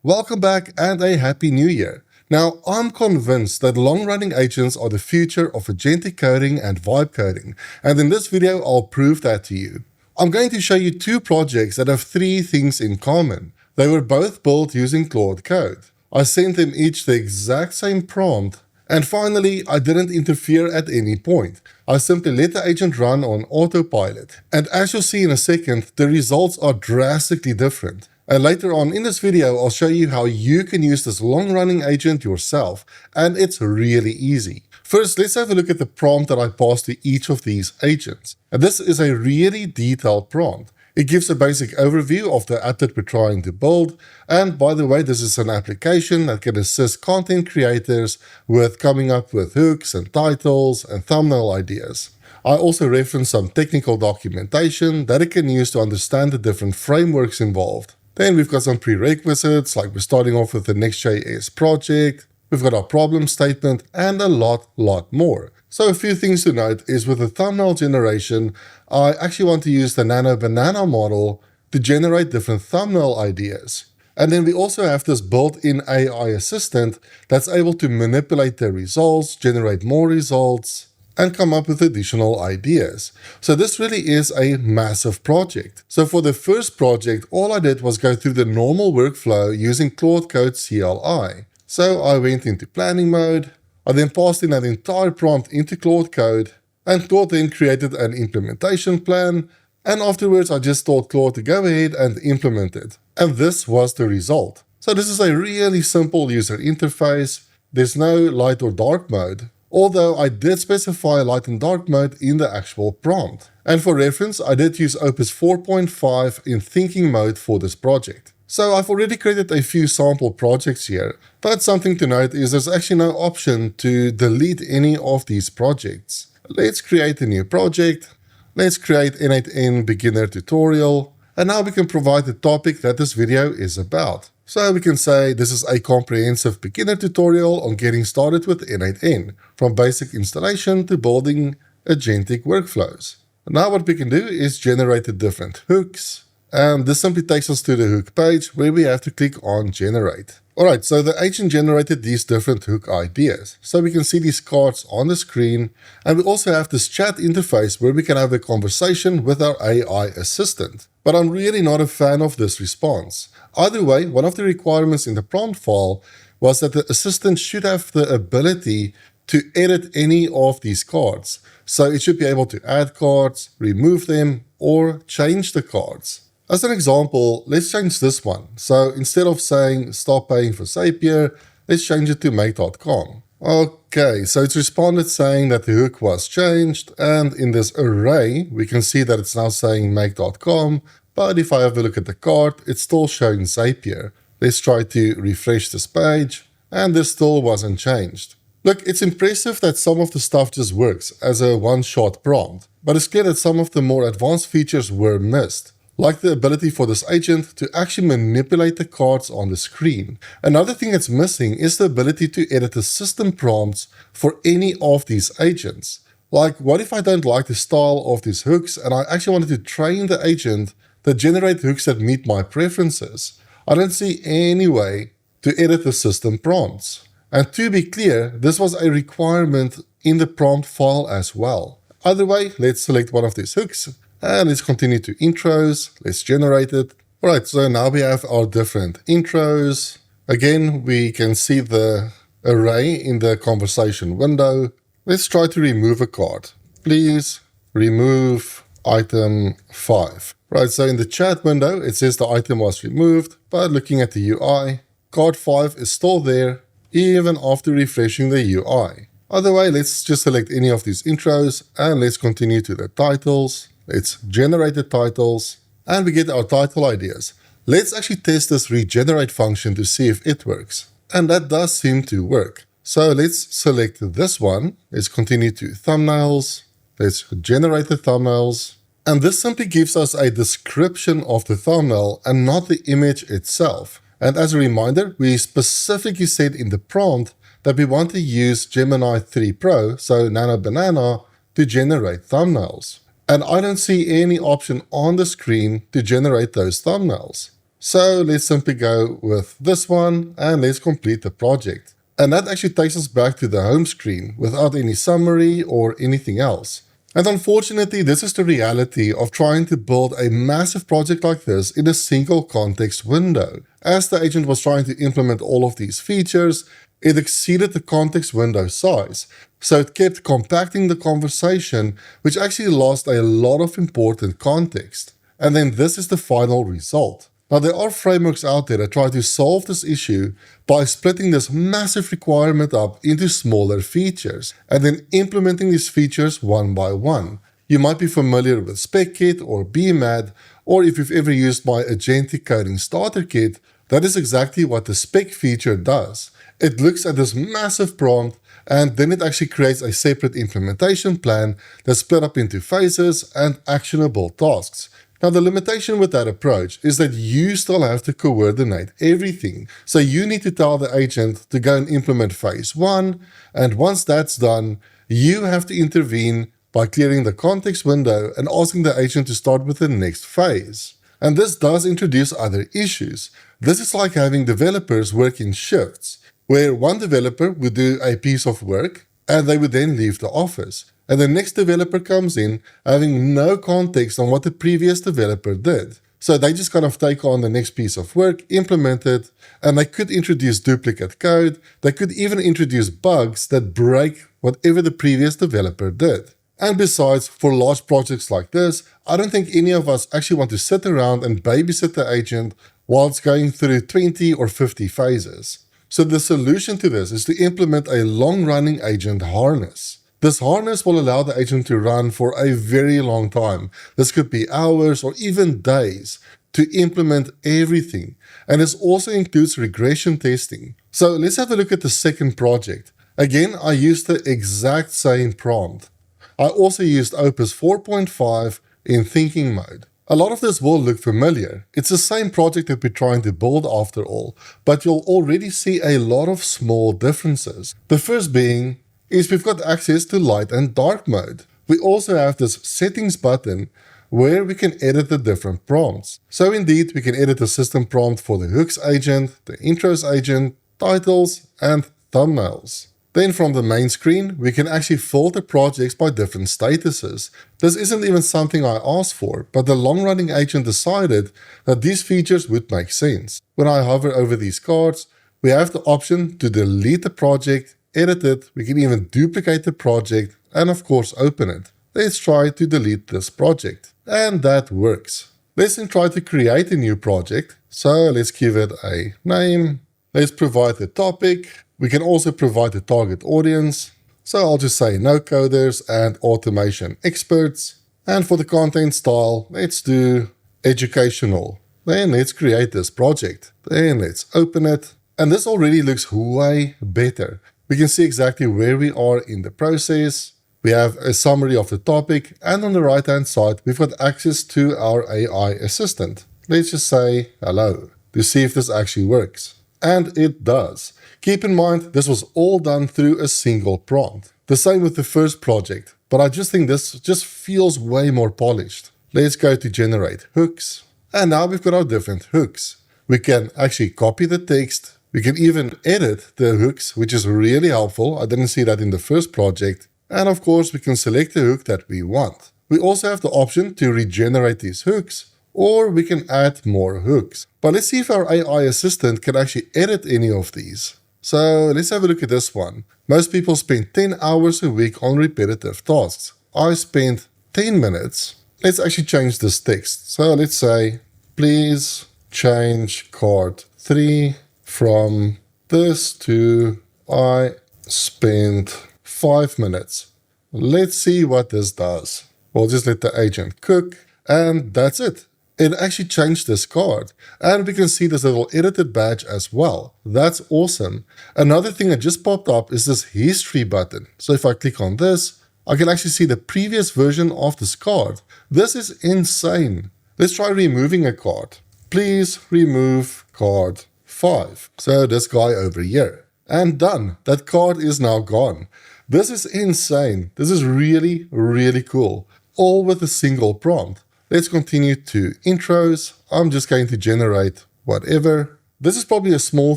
Welcome back and a happy new year. Now, I'm convinced that long-running agents are the future of agentic coding and vibe coding, and in this video I'll prove that to you. I'm going to show you two projects that have three things in common. They were both built using Claude Code. I sent them each the exact same prompt, and finally, I didn't interfere at any point. I simply let the agent run on autopilot, and as you'll see in a second, the results are drastically different. And later on in this video, I'll show you how you can use this long-running agent yourself, and it's really easy. First, let's have a look at the prompt that I passed to each of these agents. And this is a really detailed prompt. It gives a basic overview of the app that we're trying to build, and by the way, this is an application that can assist content creators with coming up with hooks and titles and thumbnail ideas. I also reference some technical documentation that it can use to understand the different frameworks involved. Then we've got some prerequisites, like we're starting off with the Next.js project, we've got our problem statement, and a lot more. So a few things to note is with the thumbnail generation, I actually want to use the Nano Banana model to generate different thumbnail ideas. And then we also have this built-in AI assistant that's able to manipulate the results, generate more results, and come up with additional ideas. So this really is a massive project. So for the first project, all I did was go through the normal workflow using Claude Code CLI. So I went into planning mode, I then passed in that entire prompt into Claude Code, and Claude then created an implementation plan, and afterwards I just told Claude to go ahead and implement it. And this was the result. So this is a really simple user interface. There's no light or dark mode, although I did specify light and dark mode in the actual prompt. And for reference, I did use Opus 4.5 in thinking mode for this project. So I've already created a few sample projects here, but something to note is there's actually no option to delete any of these projects. Let's create a new project. Let's create N8N beginner tutorial. And now we can provide the topic that this video is about. So we can say this is a comprehensive beginner tutorial on getting started with N8N, from basic installation to building agentic workflows. Now what we can do is generate the different hooks, and this simply takes us to the hook page where we have to click on generate. Alright, so the agent generated these different hook ideas. So we can see these cards on the screen, and we also have this chat interface where we can have a conversation with our AI assistant. But I'm really not a fan of this response. Either way, one of the requirements in the prompt file was that the assistant should have the ability to edit any of these cards. So it should be able to add cards, remove them, or change the cards. As an example, let's change this one. So instead of saying stop paying for Zapier, let's change it to make.com. Okay, so it's responded saying that the hook was changed, and in this array, we can see that it's now saying make.com, but if I have a look at the card, it's still showing Zapier. Let's try to refresh this page, and this still wasn't changed. Look, it's impressive that some of the stuff just works as a one-shot prompt, but it's clear that some of the more advanced features were missed, like the ability for this agent to actually manipulate the cards on the screen. Another thing that's missing is the ability to edit the system prompts for any of these agents. Like, what if I don't like the style of these hooks and I actually wanted to train the agent to generate hooks that meet my preferences? I don't see any way to edit the system prompts. And to be clear, this was a requirement in the prompt file as well. Either way, let's select one of these hooks, and let's continue to intros. Let's generate it. Alright, so now we have our different intros. Again, we can see the array in the conversation window. Let's try to remove a card. Please remove item 5. Right, so in the chat window, it says the item was removed, but looking at the UI, card 5 is still there, even after refreshing the UI. Either way, let's just select any of these intros, and let's continue to the titles. Let's generate the titles, and we get our title ideas. Let's actually test this regenerate function to see if it works. And that does seem to work. So let's select this one. Let's continue to thumbnails. Let's generate the thumbnails. And this simply gives us a description of the thumbnail and not the image itself. And as a reminder, we specifically said in the prompt that we want to use Gemini 3 Pro, so Nano Banana, to generate thumbnails. And I don't see any option on the screen to generate those thumbnails. So let's simply go with this one and let's complete the project. And that actually takes us back to the home screen without any summary or anything else. And unfortunately, this is the reality of trying to build a massive project like this in a single context window. As the agent was trying to implement all of these features, it exceeded the context window size. So it kept compacting the conversation, which actually lost a lot of important context. And then this is the final result. Now, there are frameworks out there that try to solve this issue by splitting this massive requirement up into smaller features and then implementing these features one by one. You might be familiar with SpecKit or BMAD, or if you've ever used my Agentic Coding Starter Kit, that is exactly what the spec feature does. It looks at this massive prompt and then it actually creates a separate implementation plan that's split up into phases and actionable tasks. Now, the limitation with that approach is that you still have to coordinate everything. So you need to tell the agent to go and implement phase 1, and once that's done, you have to intervene by clearing the context window and asking the agent to start with the next phase. And this does introduce other issues. This is like having developers work in shifts, where one developer would do a piece of work and they would then leave the office. And the next developer comes in having no context on what the previous developer did. So they just kind of take on the next piece of work, implement it, and they could introduce duplicate code. They could even introduce bugs that break whatever the previous developer did. And besides, for large projects like this, I don't think any of us actually want to sit around and babysit the agent while it's going through 20 or 50 phases. So the solution to this is to implement a long-running agent harness. This harness will allow the agent to run for a very long time. This could be hours or even days to implement everything. And this also includes regression testing. So let's have a look at the second project. Again, I used the exact same prompt. I also used Opus 4.5 in thinking mode. A lot of this will look familiar. It's the same project that we're trying to build after all, but you'll already see a lot of small differences. The first being is we've got access to light and dark mode. We also have this settings button where we can edit the different prompts. So indeed, we can edit the system prompt for the hooks agent, the intros agent, titles, and thumbnails. Then from the main screen, we can actually filter projects by different statuses. This isn't even something I asked for, but the long-running agent decided that these features would make sense. When I hover over these cards, we have the option to delete the project, edit it, we can even duplicate the project, and of course open it. Let's try to delete this project. And that works. Let's then try to create a new project. So let's give it a name. Let's provide the topic. We can also provide the target audience. So I'll just say no coders and automation experts. And for the content style, let's do educational. Then let's create this project. Then let's open it. And this already looks way better. We can see exactly where we are in the process. We have a summary of the topic, and on the right hand side, we've got access to our AI assistant. Let's just say hello to see if this actually works. And it does. Keep in mind, this was all done through a single prompt. The same with the first project, but I just think this just feels way more polished. Let's go to generate hooks. And now we've got our different hooks. We can actually copy the text. We can even edit the hooks, which is really helpful. I didn't see that in the first project. And of course, we can select the hook that we want. We also have the option to regenerate these hooks, or we can add more hooks. But let's see if our AI assistant can actually edit any of these. So let's have a look at this one. Most people spend 10 hours a week on repetitive tasks. I spent 10 minutes. Let's actually change this text. So let's say, please change card 3 from this to I spent 5 minutes. Let's see what this does. We'll just let the agent cook, and that's it. It actually changed this card, and we can see this little edited badge as well. That's awesome. Another thing that just popped up is this history button. So if I click on this, I can actually see the previous version of this card. This is insane. Let's try removing a card. Please remove card 5. So this guy over here. And done. That card is now gone. This is insane. This is really, really cool. All with a single prompt. Let's continue to intros. I'm just going to generate whatever. This is probably a small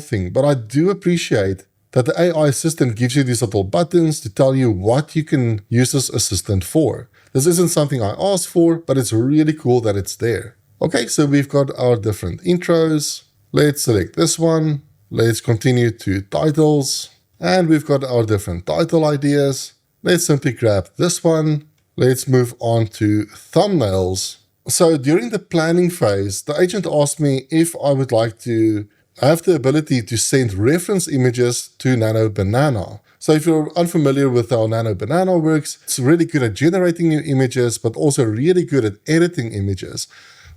thing, but I do appreciate that the AI assistant gives you these little buttons to tell you what you can use this assistant for. This isn't something I asked for, but it's really cool that it's there. Okay, so we've got our different intros. Let's select this one. Let's continue to titles. And we've got our different title ideas. Let's simply grab this one. Let's move on to thumbnails. So during the planning phase, the agent asked me if I would like to have the ability to send reference images to Nano Banana. So if you're unfamiliar with how Nano Banana works, it's really good at generating new images, but also really good at editing images,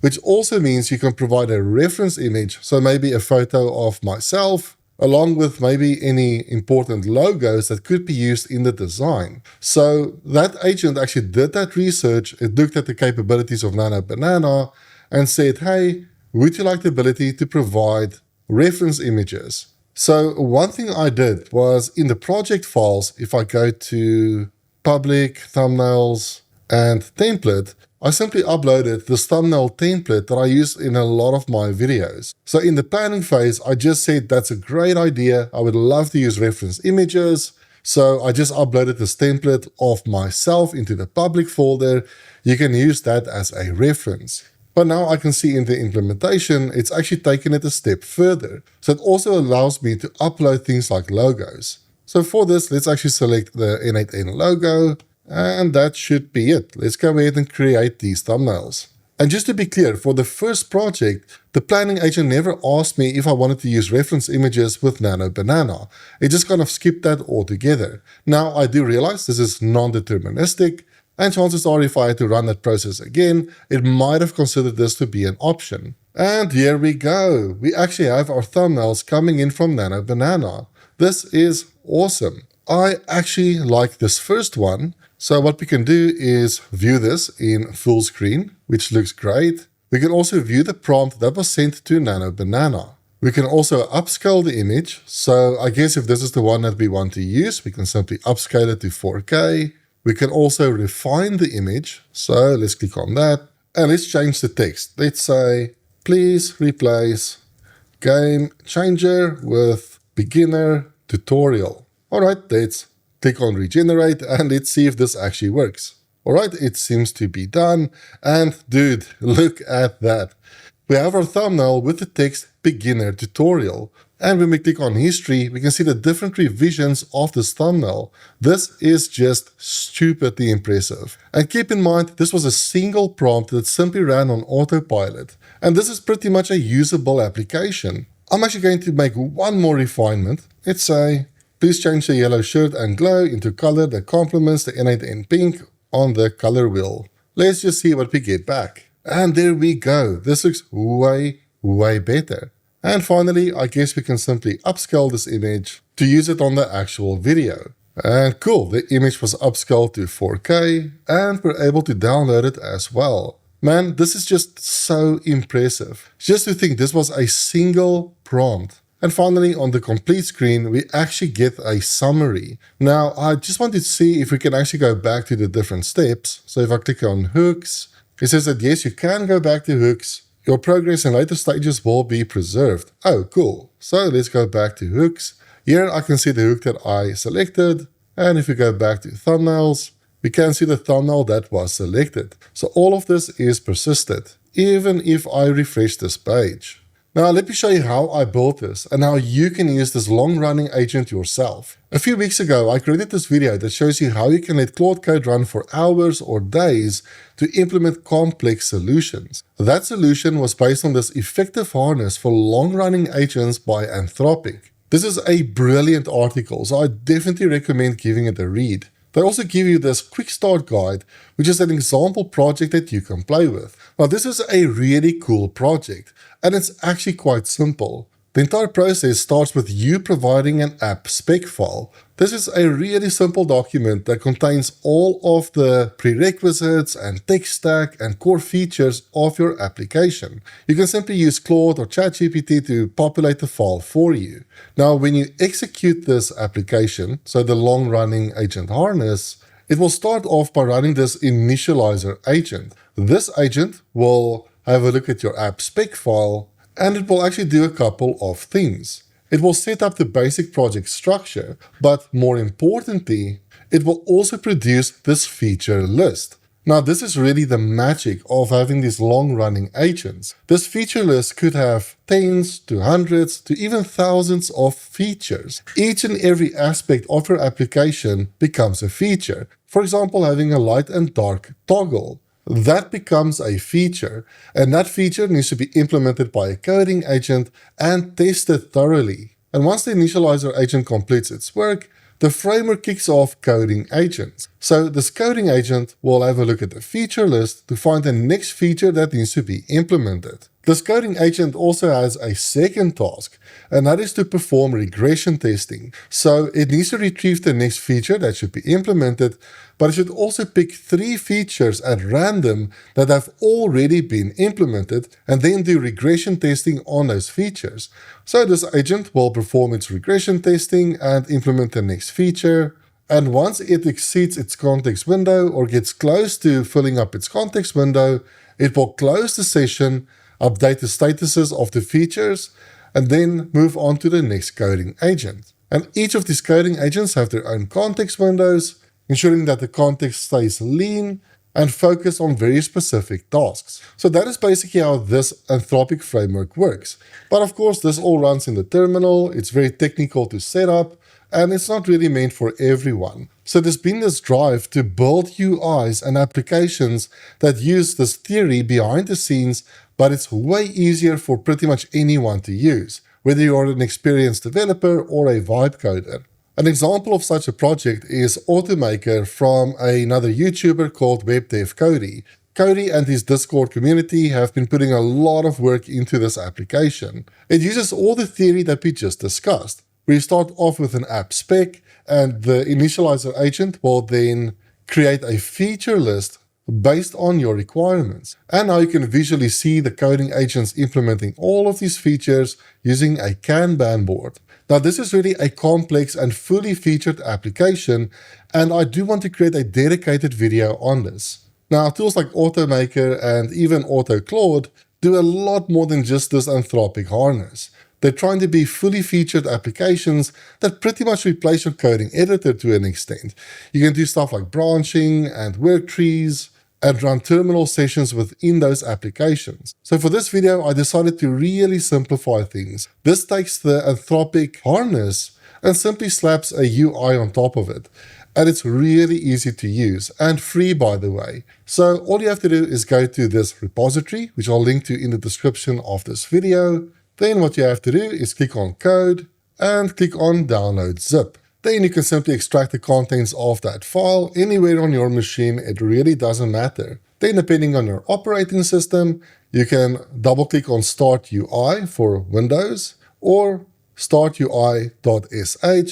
which also means you can provide a reference image. So maybe a photo of myself, along with maybe any important logos that could be used in the design. So that agent actually did that research. It looked at the capabilities of Nano Banana and said, hey, would you like the ability to provide reference images? So one thing I did was in the project files, if I go to public, thumbnails, and template, I simply uploaded this thumbnail template that I use in a lot of my videos. So in the planning phase, I just said that's a great idea. I would love to use reference images. So I just uploaded this template of myself into the public folder. You can use that as a reference. But now I can see in the implementation, it's actually taken it a step further. So it also allows me to upload things like logos. So for this, let's actually select the N8N logo. And that should be it. Let's go ahead and create these thumbnails. And just to be clear, for the first project, the planning agent never asked me if I wanted to use reference images with Nano Banana. It just kind of skipped that altogether. Now, I do realize this is non-deterministic, and chances are if I had to run that process again, it might have considered this to be an option. And here we go. We actually have our thumbnails coming in from Nano Banana. This is awesome. I actually like this first one. So what we can do is view this in full screen, which looks great. We can also view the prompt that was sent to Nano Banana. We can also upscale the image. So I guess if this is the one that we want to use, we can simply upscale it to 4K. We can also refine the image. So let's click on that. And let's change the text. Let's say, please replace game changer with beginner tutorial. All right, let's click on regenerate and let's see if this actually works. All right, it seems to be done. And dude, look at that. We have our thumbnail with the text beginner tutorial. And when we click on history, we can see the different revisions of this thumbnail. This is just stupidly impressive. And keep in mind, this was a single prompt that simply ran on autopilot. And this is pretty much a usable application. I'm actually going to make one more refinement. Let's say, please change the yellow shirt and glow into color that complements the N8N pink on the color wheel. Let's just see what we get back. And there we go. This looks way, way better. And finally, I guess we can simply upscale this image to use it on the actual video. And cool, the image was upscaled to 4K and we're able to download it as well. Man, this is just so impressive. Just to think this was a single prompt. And finally, on the complete screen, we actually get a summary. Now, I just want to see if we can actually go back to the different steps. So if I click on hooks, it says that yes, you can go back to hooks. Your progress in later stages will be preserved. Oh, cool. So let's go back to hooks. Here I can see the hook that I selected. And if we go back to thumbnails, we can see the thumbnail that was selected. So all of this is persisted, even if I refresh this page. Now let me show you how I built this and how you can use this long-running agent yourself. A few weeks ago, I created this video that shows you how you can let Claude Code run for hours or days to implement complex solutions. That solution was based on this effective harness for long-running agents by Anthropic. This is a brilliant article, so I definitely recommend giving it a read. They also give you this quick start guide, which is an example project that you can play with. Now, this is a really cool project, and it's actually quite simple. The entire process starts with you providing an app spec file. This is a really simple document that contains all of the prerequisites and tech stack and core features of your application. You can simply use Claude or ChatGPT to populate the file for you. Now, when you execute this application, so the long-running agent harness, it will start off by running this initializer agent. This agent will have a look at your app spec file and it will actually do a couple of things. It will set up the basic project structure, but more importantly, it will also produce this feature list. Now, this is really the magic of having these long-running agents. This feature list could have tens to hundreds to even thousands of features. Each and every aspect of your application becomes a feature. For example, having a light and dark toggle. That becomes a feature, and that feature needs to be implemented by a coding agent and tested thoroughly. And once the initializer agent completes its work, the framework kicks off coding agents. So this coding agent will have a look at the feature list to find the next feature that needs to be implemented. This coding agent also has a second task, and that is to perform regression testing. So it needs to retrieve the next feature that should be implemented, but it should also pick 3 features at random that have already been implemented and then do regression testing on those features. So this agent will perform its regression testing and implement the next feature. And once it exceeds its context window or gets close to filling up its context window, it will close the session, update the statuses of the features, and then move on to the next coding agent. And each of these coding agents have their own context windows, ensuring that the context stays lean and focused on very specific tasks. So that is basically how this Anthropic framework works. But of course, this all runs in the terminal, it's very technical to set up, and it's not really meant for everyone. So there's been this drive to build UIs and applications that use this theory behind the scenes, but it's way easier for pretty much anyone to use, whether you're an experienced developer or a vibe coder. An example of such a project is Automaker from another YouTuber called WebDevCody. Cody and his Discord community have been putting a lot of work into this application. It uses all the theory that we just discussed. We start off with an app spec, and the initializer agent will then create a feature list based on your requirements. And now you can visually see the coding agents implementing all of these features using a Kanban board. Now, this is really a complex and fully featured application, and I do want to create a dedicated video on this. Now, tools like Automaker and even Claude do a lot more than just this Anthropic harness. They're trying to be fully featured applications that pretty much replace your coding editor to an extent. You can do stuff like branching and work trees and run terminal sessions within those applications. So for this video, I decided to really simplify things. This takes the Anthropic harness and simply slaps a UI on top of it. And it's really easy to use and free, by the way. So all you have to do is go to this repository, which I'll link to in the description of this video. Then what you have to do is click on code and click on download zip. Then you can simply extract the contents of that file anywhere on your machine. It really doesn't matter. Then depending on your operating system, you can double click on Start UI for Windows or startui.sh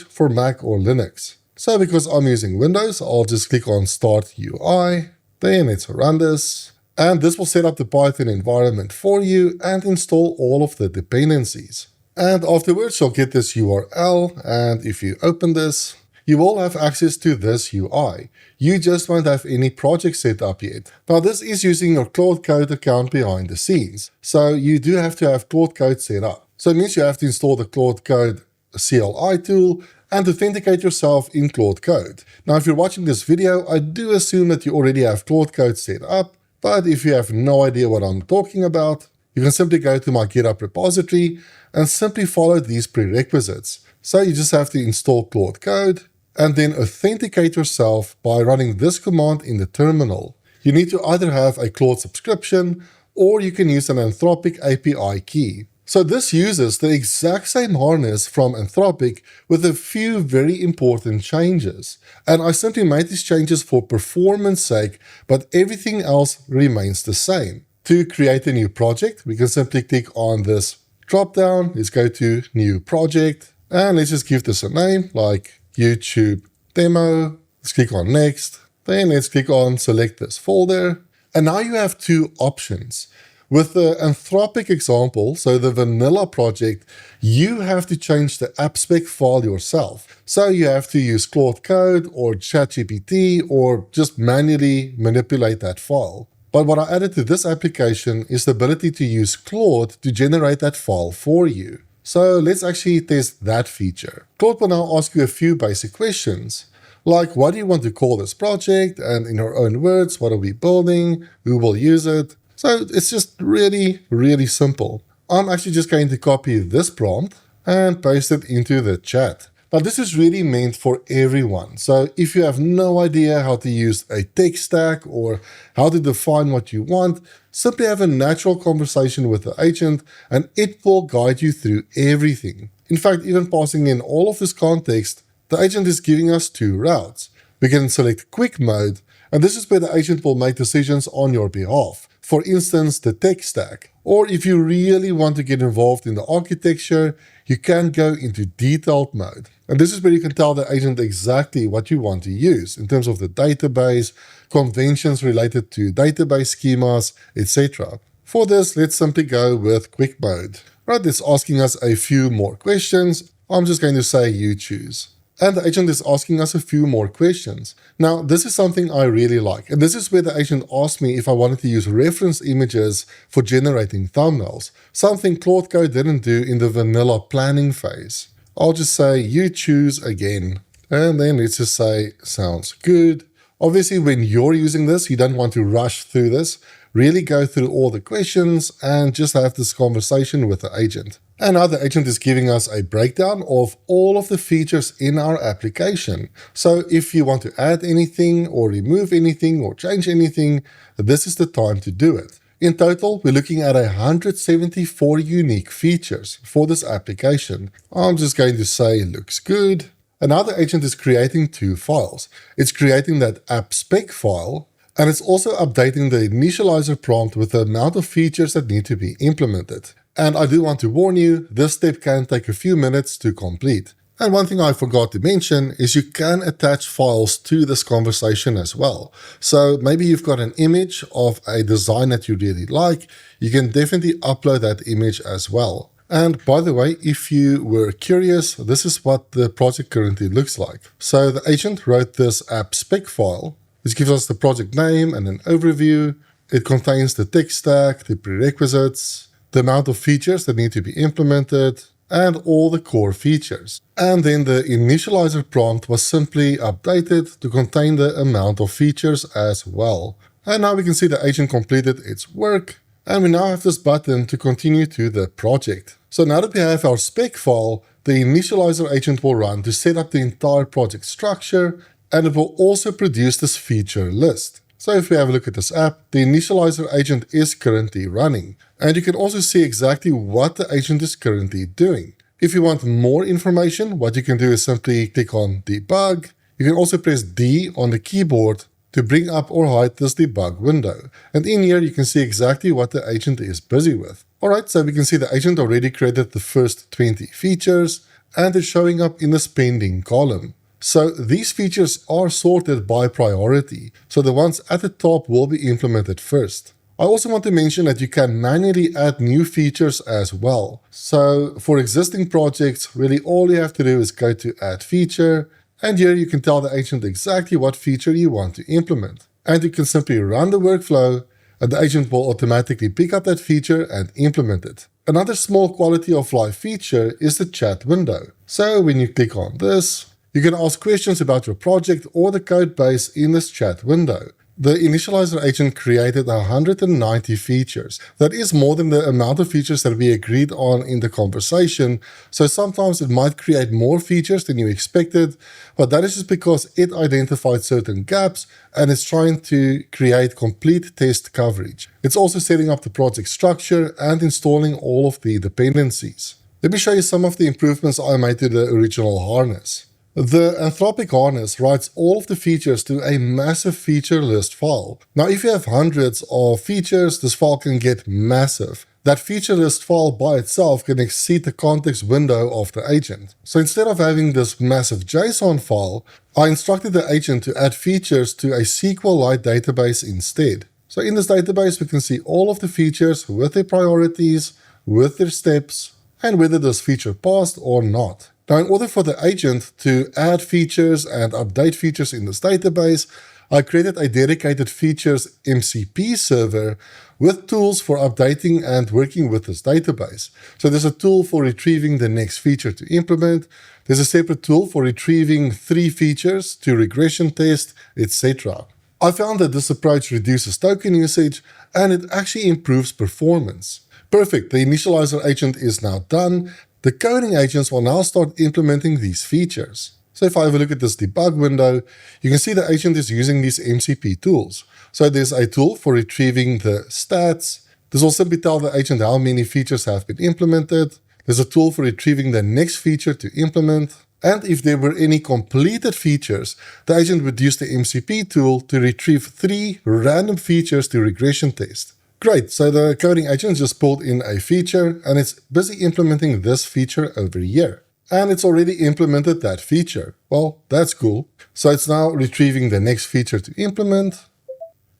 for Mac or Linux. So because I'm using Windows, I'll just click on Start UI. Then let's run this. And this will set up the Python environment for you and install all of the dependencies. And afterwards, you'll get this URL, and if you open this, you will have access to this UI. You just won't have any project set up yet. Now, this is using your Claude Code account behind the scenes, so you do have to have Claude Code set up. So it means you have to install the Claude Code CLI tool and authenticate yourself in Claude Code. Now, if you're watching this video, I do assume that you already have Claude Code set up, but if you have no idea what I'm talking about, you can simply go to my GitHub repository and simply follow these prerequisites. So you just have to install Claude Code and then authenticate yourself by running this command in the terminal. You need to either have a Claude subscription or you can use an Anthropic API key. So this uses the exact same harness from Anthropic with a few very important changes. And I simply made these changes for performance sake, but everything else remains the same. To create a new project, we can simply click on this drop-down. Let's go to New Project, and let's just give this a name like YouTube Demo. Let's click on Next. Then let's click on Select this folder. And now you have two options. With the Anthropic example, so the vanilla project, you have to change the app spec file yourself. So you have to use Claude Code or ChatGPT or just manually manipulate that file. But what I added to this application is the ability to use Claude to generate that file for you. So let's actually test that feature. Claude will now ask you a few basic questions, like what do you want to call this project, and in our own words, what are we building, who will use it. So it's just really, really simple. I'm actually just going to copy this prompt and paste it into the chat. Now this is really meant for everyone. So if you have no idea how to use a tech stack or how to define what you want, simply have a natural conversation with the agent and it will guide you through everything. In fact, even passing in all of this context, the agent is giving us two routes. We can select quick mode, and this is where the agent will make decisions on your behalf. For instance, the tech stack. Or if you really want to get involved in the architecture, you can go into detailed mode. And this is where you can tell the agent exactly what you want to use in terms of the database, conventions related to database schemas, etc. For this, let's simply go with quick mode. Right, it's asking us a few more questions. I'm just going to say you choose. And the agent is asking us a few more questions. Now, this is something I really like. And this is where the agent asked me if I wanted to use reference images for generating thumbnails, something Claude Code didn't do in the vanilla planning phase. I'll just say, you choose again. And then let's just say, sounds good. Obviously, when you're using this, you don't want to rush through this. Really go through all the questions and just have this conversation with the agent. And now the agent is giving us a breakdown of all of the features in our application. So if you want to add anything or remove anything or change anything, this is the time to do it. In total, we're looking at 174 unique features for this application. I'm just going to say looks good. And now the agent is creating two files. It's creating that app spec file, and it's also updating the initializer prompt with the amount of features that need to be implemented. And I do want to warn you, this step can take a few minutes to complete. And one thing I forgot to mention is you can attach files to this conversation as well. So maybe you've got an image of a design that you really like, you can definitely upload that image as well. And by the way, if you were curious, this is what the project currently looks like. So the agent wrote this app spec file, which gives us the project name and an overview. It contains the tech stack, the prerequisites, the amount of features that need to be implemented, and all the core features. And then the initializer prompt was simply updated to contain the amount of features as well. And now we can see the agent completed its work, and we now have this button to continue to the project. So now that we have our spec file, the initializer agent will run to set up the entire project structure, and it will also produce this feature list. So if we have a look at this app, the initializer agent is currently running. And you can also see exactly what the agent is currently doing. If you want more information, what you can do is simply click on debug. You can also press D on the keyboard to bring up or hide this debug window. And in here, you can see exactly what the agent is busy with. Alright, so we can see the agent already created the first 20 features, and it's showing up in the pending column. So these features are sorted by priority, so the ones at the top will be implemented first. I also want to mention that you can manually add new features as well. So for existing projects, really all you have to do is go to Add Feature, and here you can tell the agent exactly what feature you want to implement. And you can simply run the workflow, and the agent will automatically pick up that feature and implement it. Another small quality of life feature is the chat window. So when you click on this, you can ask questions about your project or the code base in this chat window. The initializer agent created 190 features. That is more than the amount of features that we agreed on in the conversation, so sometimes it might create more features than you expected, but that is just because it identified certain gaps and it's trying to create complete test coverage. It's also setting up the project structure and installing all of the dependencies. Let me show you some of the improvements I made to the original harness. The Anthropic harness writes all of the features to a massive feature list file. Now, if you have hundreds of features, this file can get massive. That feature list file by itself can exceed the context window of the agent. So instead of having this massive JSON file, I instructed the agent to add features to a SQLite database instead. So in this database, we can see all of the features with their priorities, with their steps, and whether this feature passed or not. Now, in order for the agent to add features and update features in this database, I created a dedicated features MCP server with tools for updating and working with this database. So there's a tool for retrieving the next feature to implement. There's a separate tool for retrieving 3 features to regression test, etc. I found that this approach reduces token usage and it actually improves performance. Perfect, the initializer agent is now done. The coding agents will now start implementing these features. So if I have a look at this debug window, you can see the agent is using these MCP tools. So there's a tool for retrieving the stats. This will simply tell the agent how many features have been implemented. There's a tool for retrieving the next feature to implement. And if there were any completed features, the agent would use the MCP tool to retrieve 3 random features to regression test. Great, so the coding agent just pulled in a feature and it's busy implementing this feature over here. And it's already implemented that feature. Well, that's cool. So it's now retrieving the next feature to implement,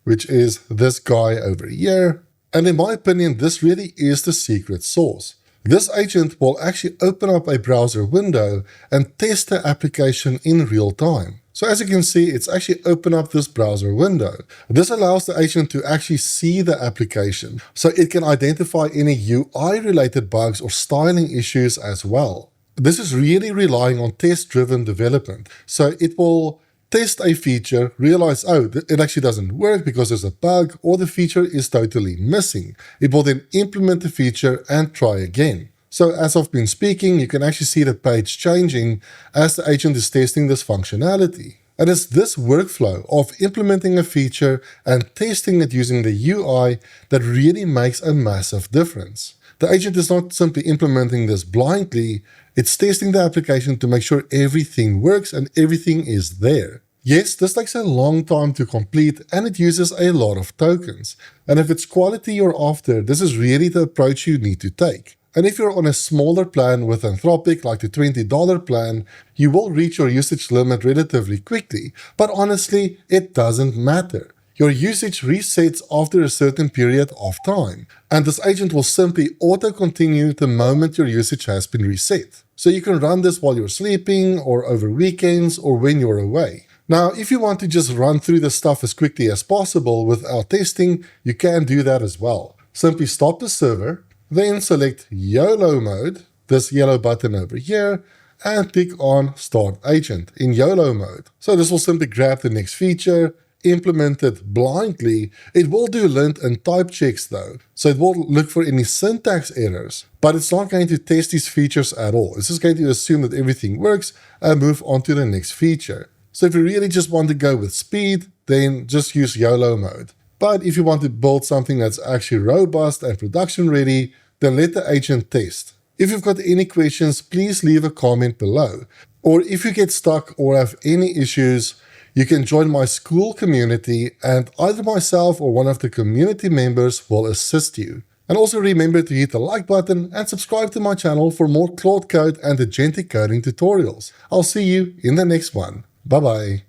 which is this guy over here. And in my opinion, this really is the secret sauce. This agent will actually open up a browser window and test the application in real time. So as you can see, it's actually opened up this browser window. This allows the agent to actually see the application, so it can identify any UI-related bugs or styling issues as well. This is really relying on test-driven development. So it will test a feature, realize, oh, it actually doesn't work because there's a bug or the feature is totally missing. It will then implement the feature and try again. So as I've been speaking, you can actually see the page changing as the agent is testing this functionality. And it's this workflow of implementing a feature and testing it using the UI that really makes a massive difference. The agent is not simply implementing this blindly, it's testing the application to make sure everything works and everything is there. Yes, this takes a long time to complete and it uses a lot of tokens. And if it's quality you're after, this is really the approach you need to take. And if you're on a smaller plan with Anthropic, like the $20 plan, you will reach your usage limit relatively quickly. But honestly, it doesn't matter. Your usage resets after a certain period of time, and this agent will simply auto-continue the moment your usage has been reset. So you can run this while you're sleeping, or over weekends, or when you're away. Now, if you want to just run through the stuff as quickly as possible without testing, you can do that as well. Simply stop the server, then select YOLO mode, this yellow button over here, and click on Start Agent in YOLO mode. So this will simply grab the next feature, implement it blindly. It will do lint and type checks though, so it won't look for any syntax errors, but it's not going to test these features at all. It's just going to assume that everything works and move on to the next feature. So if you really just want to go with speed, then just use YOLO mode. But if you want to build something that's actually robust and production ready, then let the agent test. If you've got any questions, please leave a comment below. Or if you get stuck or have any issues, you can join my school community and either myself or one of the community members will assist you. And also remember to hit the like button and subscribe to my channel for more Claude Code and Agentic Coding tutorials. I'll see you in the next one. Bye bye.